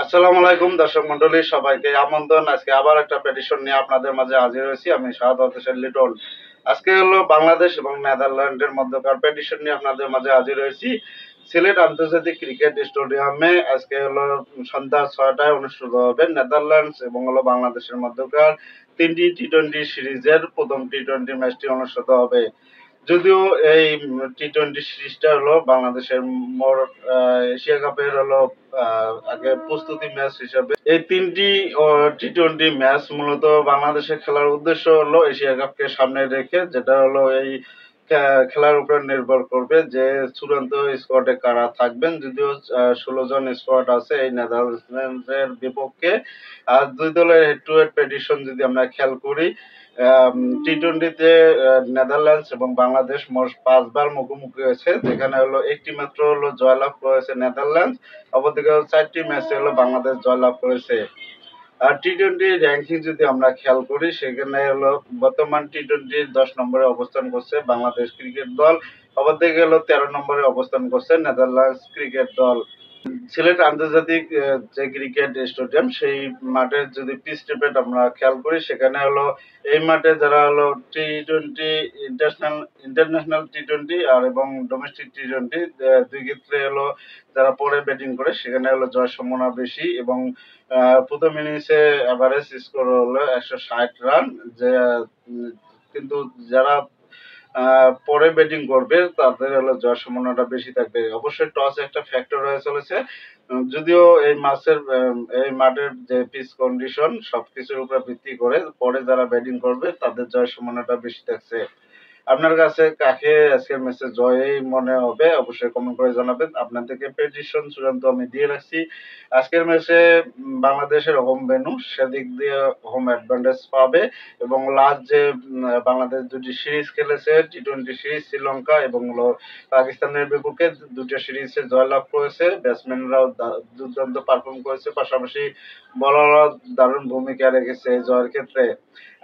আসসালামু আলাইকুম দর্শক মন্ডলী, সবাইকে আমন্ত্রণ। আজকে আবার একটা পেটিশন নিয়ে আপনাদের মাঝে হাজির হয়েছি। আমি শাহাদাত হোসেন লিটন। আজকে হলো বাংলাদেশ এবং নেদারল্যান্ডের মধ্যকার পেটিশন নিয়ে আপনাদের মাঝে হাজির হয়েছি। সিলেট আন্তর্জাতিক ক্রিকেট স্টেডিয়ামে আজকে হলো সন্ধ্যা ৬টায় অনুষ্ঠিত হবে নেদারল্যান্ডস এবং হলো বাংলাদেশের মধ্যকার তিনটি টি-টোয়েন্টি সিরিজের প্রথম টি-টোয়েন্টি ম্যাচটি অনুষ্ঠিত হবে। যদিও এই টি-টোয়েন্টি সিরিজটা হলো বাংলাদেশের মোর এশিয়া কাপের হলো আগে প্রস্তুতি ম্যাচ হিসাবে এই তিনটি টি-টোয়েন্টি ম্যাচ মূলত বাংলাদেশের খেলার উদ্দেশ্য হলো এশিয়া কাপকে সামনে রেখে, যেটা হলো এই খেলার উপর নির্ভর করবে যে চূড়ান্ত স্কোয়াডে কারা থাকবেন। যদিও ১৬ জন স্কোয়াড আছে এই নেদারল্যান্ডসের বিপক্ষে। আর দুই দলের হেড টু হেড প্রেডিকশন যদি আমরা খেয়াল করি, টি-টোয়েন্টিতে নেদারল্যান্ডস এবং বাংলাদেশ মোট ৫ বার মুখোমুখি হয়েছে, যেখানে হলো একটি মাত্র হলো জয়লাভ করেছে নেদারল্যান্ডস। অপরদিকে ৪টি ম্যাচে হলো বাংলাদেশ জয়লাভ করেছে। আর টি-টোয়েন্টি র‍্যাঙ্কিং যদি আমরা খেয়াল করি, সেখানে হলো বর্তমান টি-টোয়েন্টির ১০ নম্বরে অবস্থান করছে বাংলাদেশ ক্রিকেট দল। অপরদিকে হলো ১৩ নম্বরে অবস্থান করছে নেদারল্যান্ডস ক্রিকেট দল। সিলেট আন্তর্জাতিক যে ক্রিকেট স্টেডিয়াম, সেই মাঠের যদি পিচ টিপেট আমরা খেয়াল করি, সেখানে হলো এই মাঠে যারা হলো টি-টোয়েন্টি ইন্টারন্যাশনাল টি-টোয়েন্টি আর এবং ডোমেস্টিক টি-টোয়েন্টি দুই ক্ষেত্রে হলো যারা পরে ব্যাটিং করে, সেখানে হলো জয় সম্ভাবনা বেশি এবং প্রথম ইনিংসে এভারেজ স্কোর হলো ১৬০ রান। যে উম, কিন্তু যারা পরে ব্যাটিং করবে তাদের হলো জয় সম্ভাবনাটা বেশি থাকবে। অবশ্যই টস একটা ফ্যাক্টর হয়ে চলেছে। যদিও এই মাঠের যে পিচ কন্ডিশন সবকিছুর উপর ভিত্তি করে পরে যারা ব্যাটিং করবে তাদের জয় সম্ভাবনাটা বেশি থাকছে। আপনার কাছে কাকে আজকের ম্যাচে জয়ই মনে হবে অবশ্যই কমেন্ট করে জানাবেন। আপনাদেরকে প্রেডিকশন চূড়ান্ত আমি দিয়ে রাখছি। আজকের ম্যাচে বাংলাদেশের হোম ভেন্যু, সেদিক দিয়ে হোম অ্যাডভান্টেজ পাবে এবং লাস্ট যে বাংলাদেশ দুটি সিরিজ খেলেছে টি-টোয়েন্টি সিরিজ, শ্রীলঙ্কা এবং হলো পাকিস্তানের বিপক্ষে দুটো সিরিজে জয়লাভ করেছে। ব্যাটসম্যানরাও দুর্দান্ত পারফর্ম করেছে, পাশাপাশি বোলাররাও দারুণ ভূমিকা রেখেছে এই জয়ের ক্ষেত্রে।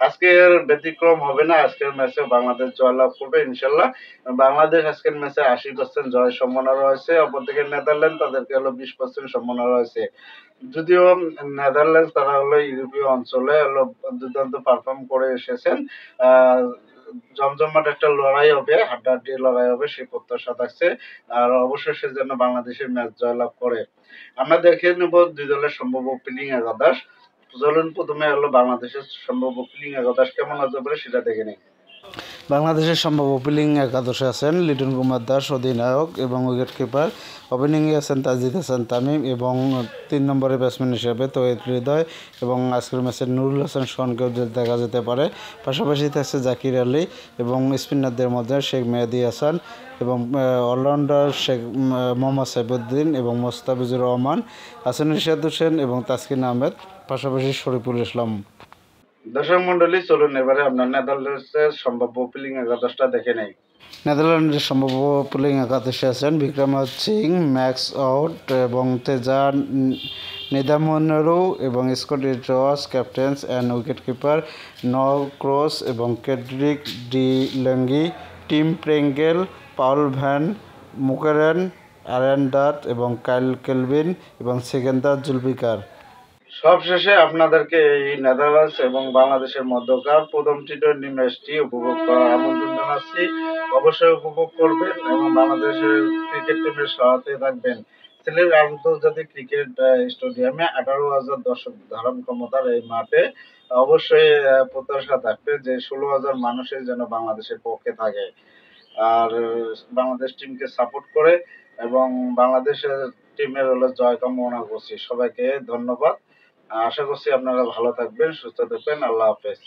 আজকের ব্যতিক্রম হবে না, আজকের ম্যাচে বাংলাদেশ জয়লাভ করবে ইনশাল্লাহ। বাংলাদেশ আজকের ম্যাচে ৮০% জয়ের সম্ভাবনা রয়েছে, অপরদিকে নেদারল্যান্ড তাদেরকে হলো ২০% সম্ভাবনা রয়েছে। যদিও নেদারল্যান্ডস তারা হলো ইউরোপীয় অঞ্চলে হলো দুর্দান্ত পারফর্ম করে এসেছেন। আহ জমজমাট একটা লড়াই হবে, হাড্ডাহাড্ডি লড়াই হবে সেই প্রত্যাশা থাকছে। আর অবশ্যই সেজন্য বাংলাদেশের ম্যাচ জয়লাভ করে। আমরা দেখে নেব দুই দলের সম্ভাব্য ওপেনিং একাদশ। চলুন প্রথমে হলো বাংলাদেশের সম্ভাব্য ওপেনিং একাদশ কেমন হতে পারে সেটা দেখে নিই। বাংলাদেশের সম্ভব ওপেনিং একাদশে আছেন লিটন কুমার দাস অধিনায়ক এবং উইকেট কিপার। ওপেনিংয়ে আছেন তাজদিদ হাসান তামিম এবং ৩ নম্বরে ব্যাটসম্যান হিসেবে তৌহিদ হৃদয় এবং আজকের ম্যাচে নুরুল হাসান সোহানকেও দেখা যেতে পারে। পাশাপাশি থাকছে জাকির আলী এবং স্পিনারদের মধ্যে শেখ মেহেদী হাসান এবং অলরাউন্ডার শেখ মোহাম্মদ সাইফুদ্দিন এবং মোস্তাফিজুর রহমান, হাসান রিশাদ হোসেন এবং তাসকিন আহমেদ, পাশাপাশি শরীফুল ইসলাম। দর্শক মন্ডলী, চলুন এবারে আপনার নেদারল্যান্ডসের সম্ভাব্য ওপেনিং একাদশটা দেখে নেই। নেদারল্যান্ডের সম্ভাব্য ওপেনিং একাদশে আছেন বিক্রমজিৎ সিং, ম্যাক্স আউট এবং তেজা নিদামনেরু এবং স্কটি জস captains and wicketkeeper Noah Croes এবং Cedric de Lange, Tim Pringle, Paul van Meekeren, Aryan Dutt এবং কাইল কেলভিন এবং সেকেন্দার জুলফিকার। সবশেষে আপনাদেরকে এই নেদারল্যান্ডস এবং বাংলাদেশের মধ্যকার প্রথম টি-টোয়েন্টি ম্যাচটি উপভোগ করার আমন্ত্রণ জানাচ্ছি। অবশ্যই উপভোগ করবেন এবং বাংলাদেশের ক্রিকেট টিমের সাথে থাকবেন। সিলেট আন্তর্জাতিক ক্রিকেট স্টেডিয়ামে ১৮,০০০ দর্শক ধারণ ক্ষমতার এই মাঠে অবশ্যই প্রত্যাশা থাকবে যে ১৬,০০০ মানুষের যেন বাংলাদেশের পক্ষে থাকে আর বাংলাদেশ টিমকে সাপোর্ট করে এবং বাংলাদেশের টিমের হলো জয় কামনা করছি। সবাইকে ধন্যবাদ। আশা করছি আপনারা ভালো থাকবেন, সুস্থ থাকবেন। আল্লাহ হাফেজ।